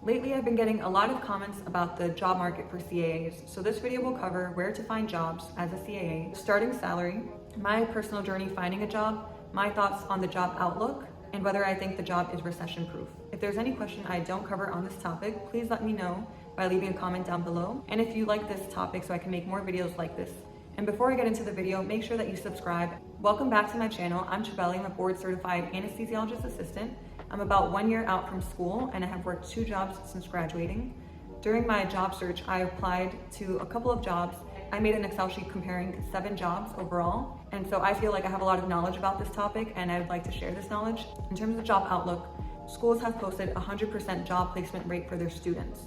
Lately, I've been getting a lot of comments about the job market for CAAs, so this video will cover where to find jobs as a CAA, starting salary, my personal journey finding a job, my thoughts on the job outlook, and whether I think the job is recession-proof. If there's any question I don't cover on this topic, please let me know by leaving a comment down below, and if you like this topic so I can make more videos like this. And before I get into the video, make sure that you subscribe. Welcome back to my channel. I'm Chabeli. I'm a board-certified anesthesiologist assistant. I'm about 1 year out from school and I have worked 2 jobs since graduating. During my job search, I applied to a couple of jobs. I made an Excel sheet comparing 7 jobs overall. And so I feel like I have a lot of knowledge about this topic and I would like to share this knowledge. In terms of job outlook, schools have posted 100% job placement rate for their students.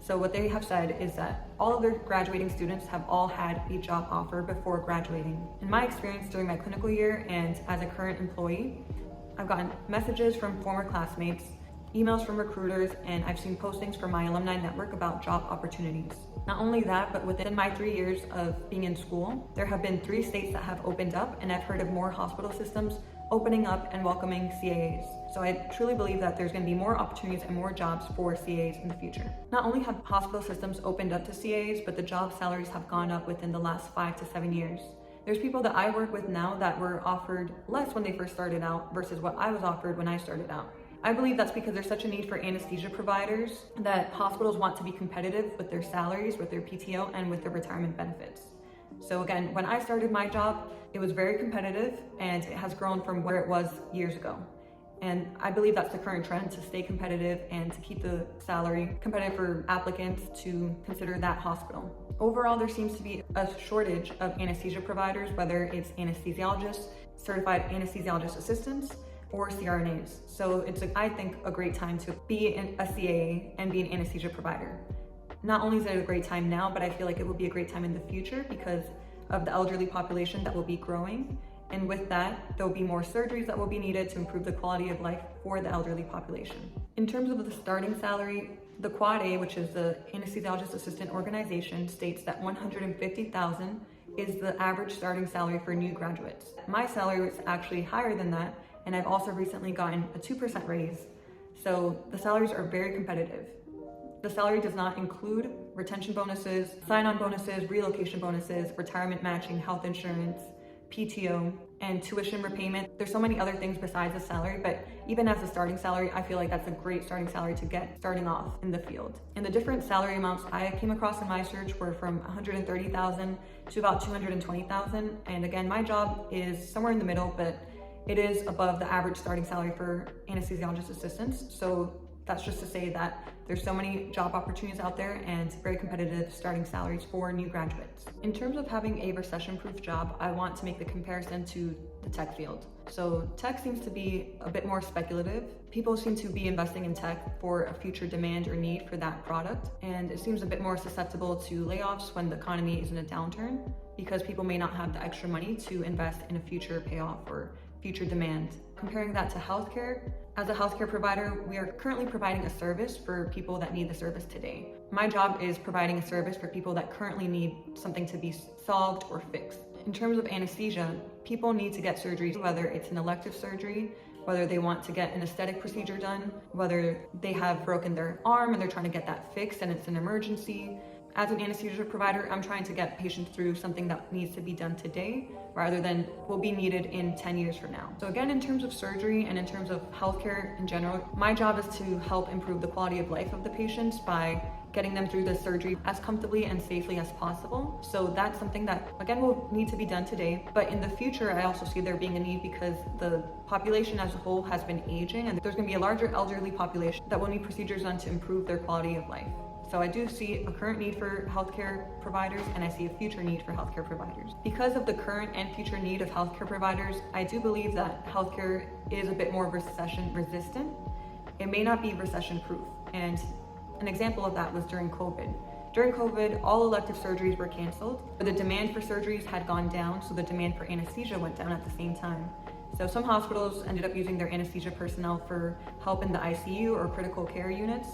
So what they have said is that all of their graduating students have all had a job offer before graduating. In my experience during my clinical year and as a current employee, I've gotten messages from former classmates, emails from recruiters, and I've seen postings from my alumni network about job opportunities. Not only that, but within my 3 years of being in school, there have been 3 states that have opened up, and I've heard of more hospital systems opening up and welcoming CAAs. So I truly believe that there's going to be more opportunities and more jobs for CAAs in the future. Not only have hospital systems opened up to CAAs, but the job salaries have gone up within the last 5 to 7 years. There's people that I work with now that were offered less when they first started out versus what I was offered when I started out. I believe that's because there's such a need for anesthesia providers that hospitals want to be competitive with their salaries, with their PTO, and with their retirement benefits. So again, when I started my job, it was very competitive and it has grown from where it was years ago. And I believe that's the current trend, to stay competitive and to keep the salary competitive for applicants to consider that hospital. Overall, there seems to be a shortage of anesthesia providers, whether it's anesthesiologists, certified anesthesiologist assistants, or CRNAs. So it's, I think, a great time to be a CAA and be an anesthesia provider. Not only is it a great time now, but I feel like it will be a great time in the future because of the elderly population that will be growing. And with that, there'll be more surgeries that will be needed to improve the quality of life for the elderly population. In terms of the starting salary, the Quad A, which is the Anesthesiologist Assistant Organization, states that $150,000 is the average starting salary for new graduates. My salary was actually higher than that, and I've also recently gotten a 2% raise. So the salaries are very competitive. The salary does not include retention bonuses, sign-on bonuses, relocation bonuses, retirement matching, health insurance, PTO, and tuition repayment. There's so many other things besides the salary, but even as a starting salary, I feel like that's a great starting salary to get starting off in the field. And the different salary amounts I came across in my search were from $130,000 to about $220,000. And again, my job is somewhere in the middle, but it is above the average starting salary for anesthesiologist assistants. So that's just to say that there's so many job opportunities out there and very competitive starting salaries for new graduates. In terms of having a recession-proof job, I want to make the comparison to the tech field. So tech seems to be a bit more speculative. People seem to be investing in tech for a future demand or need for that product. And it seems a bit more susceptible to layoffs when the economy is in a downturn because people may not have the extra money to invest in a future payoff or future demand. Comparing that to healthcare, as a healthcare provider, we are currently providing a service for people that need the service today. My job is providing a service for people that currently need something to be solved or fixed. In terms of anesthesia, people need to get surgery, whether it's an elective surgery, whether they want to get an aesthetic procedure done, whether they have broken their arm and they're trying to get that fixed and it's an emergency. As an anesthesia provider, I'm trying to get patients through something that needs to be done today rather than will be needed in 10 years from now. So again, in terms of surgery and in terms of healthcare in general, my job is to help improve the quality of life of the patients by getting them through the surgery as comfortably and safely as possible. So that's something that, again, will need to be done today. But in the future, I also see there being a need because the population as a whole has been aging and there's gonna be a larger elderly population that will need procedures done to improve their quality of life. So I do see a current need for healthcare providers and I see a future need for healthcare providers. Because of the current and future need of healthcare providers, I do believe that healthcare is a bit more recession resistant. It may not be recession proof. And an example of that was during COVID. During COVID, all elective surgeries were canceled, but the demand for surgeries had gone down, so the demand for anesthesia went down at the same time. So some hospitals ended up using their anesthesia personnel for help in the ICU or critical care units,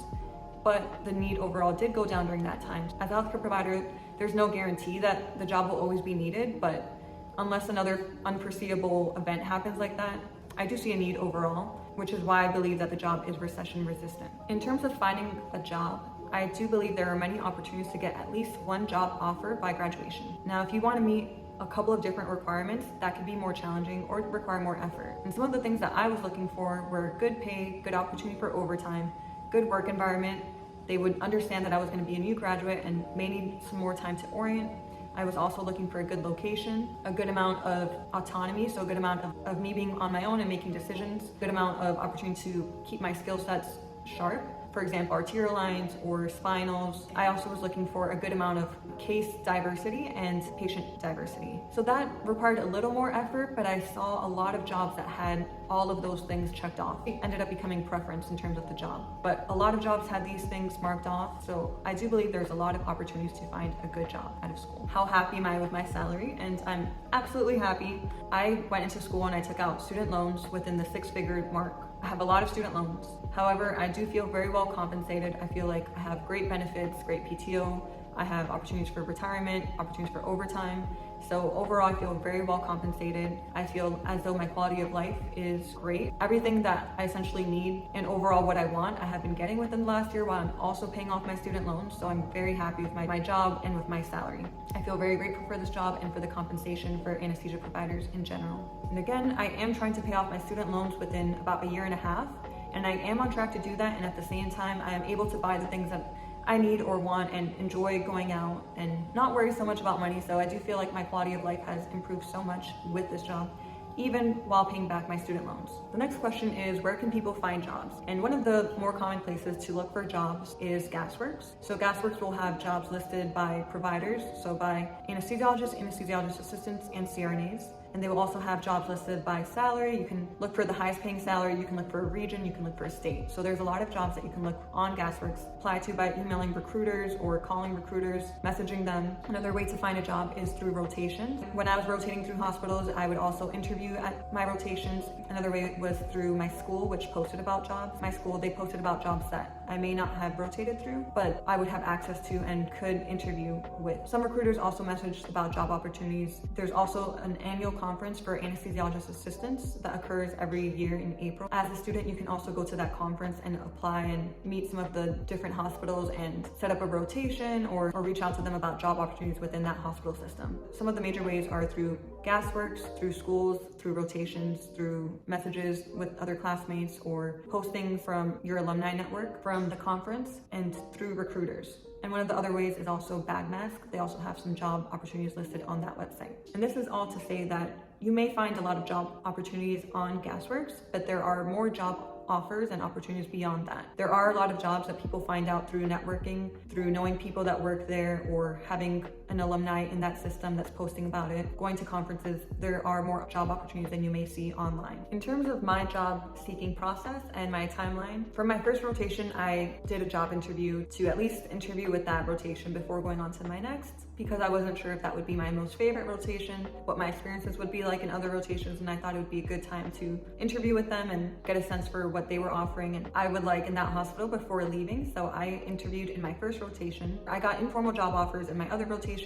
but the need overall did go down during that time. As a healthcare provider, there's no guarantee that the job will always be needed, but unless another unforeseeable event happens like that, I do see a need overall. which is why I believe that the job is recession resistant. In terms of finding a job, I do believe there are many opportunities to get at least one job offer by graduation. Now, if you want to meet a couple of different requirements, that could be more challenging or require more effort. And some of the things that I was looking for were good pay, good opportunity for overtime, good work environment. They would understand that I was going to be a new graduate and may need some more time to orient. I was also looking for a good location, a good amount of autonomy, so a good amount of me being on my own and making decisions, good amount of opportunity to keep my skill sets sharp. For example, arterial lines or spinals. I also was looking for a good amount of case diversity and patient diversity. So that required a little more effort, but I saw a lot of jobs that had all of those things checked off. It ended up becoming preference in terms of the job, but a lot of jobs had these things marked off. So I do believe there's a lot of opportunities to find a good job out of school. How happy am I with my salary? And I'm absolutely happy. I went into school and I took out student loans within the 6-figure mark. I have a lot of student loans. However, I do feel very well compensated. I feel like I have great benefits, great PTO. I have opportunities for retirement, opportunities for overtime. So overall, I feel very well compensated. I feel as though my quality of life is great. Everything that I essentially need and overall what I want, I have been getting within the last year while I'm also paying off my student loans. So I'm very happy with my job and with my salary. I feel very grateful for this job and for the compensation for anesthesia providers in general. And again, I am trying to pay off my student loans within about a year and a half. And I am on track to do that. And at the same time, I am able to buy the things that I need or want and enjoy going out and not worry so much about money. So I do feel like my quality of life has improved so much with this job, even while paying back my student loans. The next question is, where can people find jobs? And one of the more common places to look for jobs is GasWorks. So GasWorks will have jobs listed by providers, so by anesthesiologists, anesthesiologist assistants, and CRNAs. And they will also have jobs listed by salary. You can look for the highest paying salary, you can look for a region, you can look for a state. So there's a lot of jobs that you can look on GasWorks, apply to by emailing recruiters or calling recruiters, messaging them. Another way to find a job is through rotations. When I was rotating through hospitals, I would also interview at my rotations. Another way was through my school, which posted about jobs. My school, they posted about jobs that I may not have rotated through, but I would have access to and could interview with. Some recruiters also messaged about job opportunities. There's also an annual conference for anesthesiologist assistants that occurs every year in April. As a student, you can also go to that conference and apply and meet some of the different hospitals and set up a rotation or reach out to them about job opportunities within that hospital system. Some of the major ways are through GasWorks, through schools, through rotations, through messages with other classmates, or postings from your alumni network from the conference, and through recruiters. And one of the other ways is also BagMask. They also have some job opportunities listed on that website. And this is all to say that you may find a lot of job opportunities on GasWorks, but there are more job offers and opportunities beyond that. There are a lot of jobs that people find out through networking, through knowing people that work there, or having an alumni in that system that's posting about it, going to conferences. There are more job opportunities than you may see online. In terms of my job seeking process and my timeline, for my first rotation, I did a job interview to at least interview with that rotation before going on to my next, because I wasn't sure if that would be my most favorite rotation, what my experiences would be like in other rotations, and I thought it would be a good time to interview with them and get a sense for what they were offering and I would like in that hospital before leaving. So I interviewed in my first rotation. I got informal job offers in my other rotations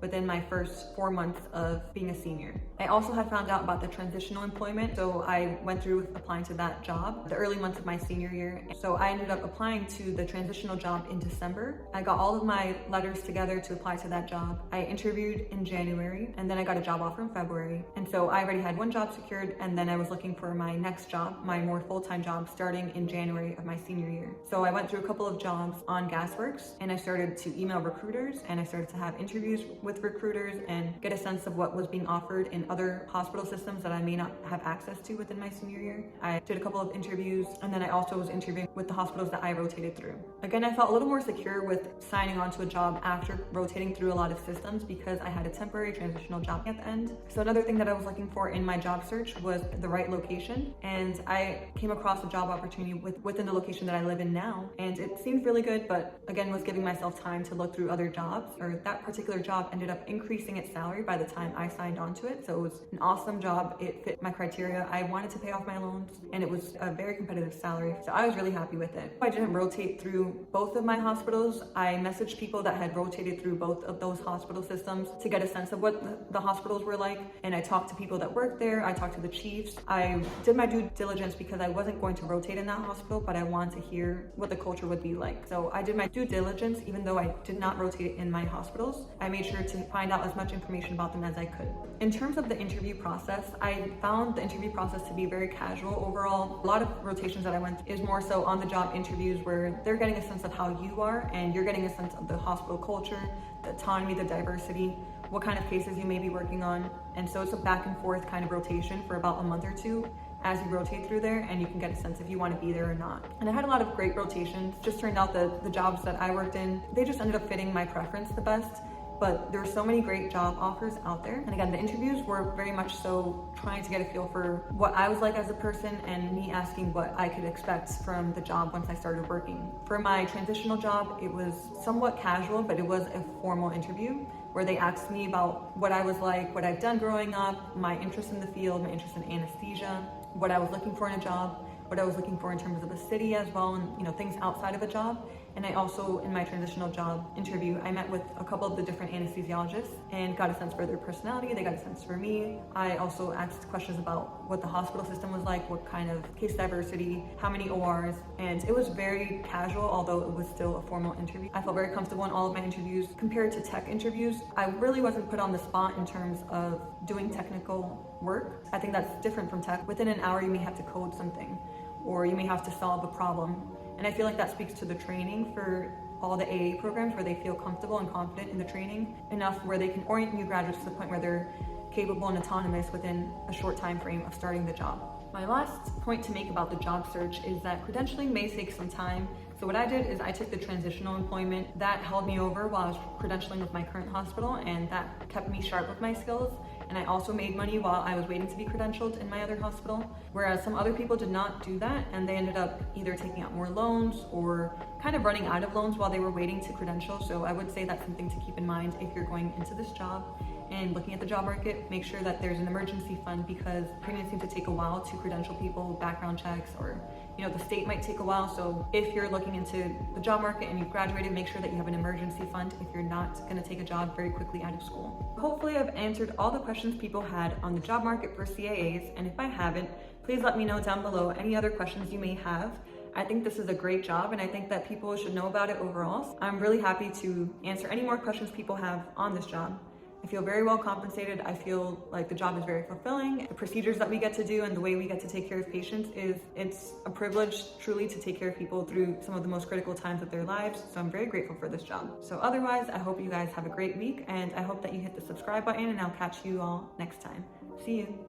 within my first 4 months of being a senior. I also had found out about the transitional employment, so I went through with applying to that job the early months of my senior year. So I ended up applying to the transitional job in December. I got all of my letters together to apply to that job. I interviewed in January, and then I got a job offer in February. And so I already had one job secured, and then I was looking for my next job, my more full-time job, starting in January of my senior year. So I went through a couple of jobs on GasWorks, and I started to email recruiters, and I started to have interviews with recruiters and get a sense of what was being offered in other hospital systems that I may not have access to within my senior year. I did a couple of interviews, and then I also was interviewing with the hospitals that I rotated through. Again, I felt a little more secure with signing on to a job after rotating through a lot of systems because I had a temporary transitional job at the end. So another thing that I was looking for in my job search was the right location, and I came across a job opportunity within the location that I live in now, and it seemed really good, but again was giving myself time to look through other jobs. Or that particular job ended up increasing its salary by the time I signed on to it, so it was an awesome job. It fit my criteria. I wanted to pay off my loans, and it was a very competitive salary, so I was really happy with it. I didn't rotate through both of my hospitals. I messaged people that had rotated through both of those most hospital systems to get a sense of what the hospitals were like. And I talked to people that worked there. I talked to the chiefs. I did my due diligence because I wasn't going to rotate in that hospital, but I wanted to hear what the culture would be like. So I did my due diligence, even though I did not rotate in my hospitals. I made sure to find out as much information about them as I could. In terms of the interview process, I found the interview process to be very casual overall. A lot of rotations that I went is more so on the job interviews where they're getting a sense of how you are and you're getting a sense of the hospital culture, the autonomy, the diversity, what kind of cases you may be working on. And so it's a back and forth kind of rotation for about a month or two as you rotate through there, and you can get a sense if you want to be there or not. And I had a lot of great rotations. Just turned out that the jobs that I worked in, they just ended up fitting my preference the best. But there were so many great job offers out there. And again, the interviews were very much so trying to get a feel for what I was like as a person and me asking what I could expect from the job once I started working. For my transitional job, it was somewhat casual, but it was a formal interview where they asked me about what I was like, what I've done growing up, my interest in the field, my interest in anesthesia, what I was looking for in a job, what I was looking for in terms of a city as well, and things outside of a job. And I also, in my transitional job interview, I met with a couple of the different anesthesiologists and got a sense for their personality. They got a sense for me. I also asked questions about what the hospital system was like, what kind of case diversity, how many ORs, and it was very casual, although it was still a formal interview. I felt very comfortable in all of my interviews. Compared to tech interviews, I really wasn't put on the spot in terms of doing technical work. I think that's different from tech. Within an hour, you may have to code something, or you may have to solve a problem. And I feel like that speaks to the training for all the AA programs where they feel comfortable and confident in the training enough where they can orient new graduates to the point where they're capable and autonomous within a short time frame of starting the job. My last point to make about the job search is that credentialing may take some time. So what I did is I took the transitional employment. That held me over while I was credentialing with my current hospital, and that kept me sharp with my skills. And I also made money while I was waiting to be credentialed in my other hospital, whereas some other people did not do that, and they ended up either taking out more loans or kind of running out of loans while they were waiting to credential. So I would say that's something to keep in mind if you're going into this job and looking at the job market. Make sure that there's an emergency fund, because premiums seem to take a while to credential people, background checks, or the state might take a while. So if you're looking into the job market and you've graduated, make sure that you have an emergency fund if you're not going to take a job very quickly out of school. Hopefully I've answered all the questions people had on the job market for CAAs, and if I haven't, please let me know down below any other questions you may have. I think this is a great job, and I think that people should know about it overall. I'm really happy to answer any more questions people have on this job. I feel very well compensated. I feel like the job is very fulfilling. The procedures that we get to do and the way we get to take care of patients it's a privilege truly to take care of people through some of the most critical times of their lives. So I'm very grateful for this job. So otherwise, I hope you guys have a great week, and I hope that you hit the subscribe button, and I'll catch you all next time. See you.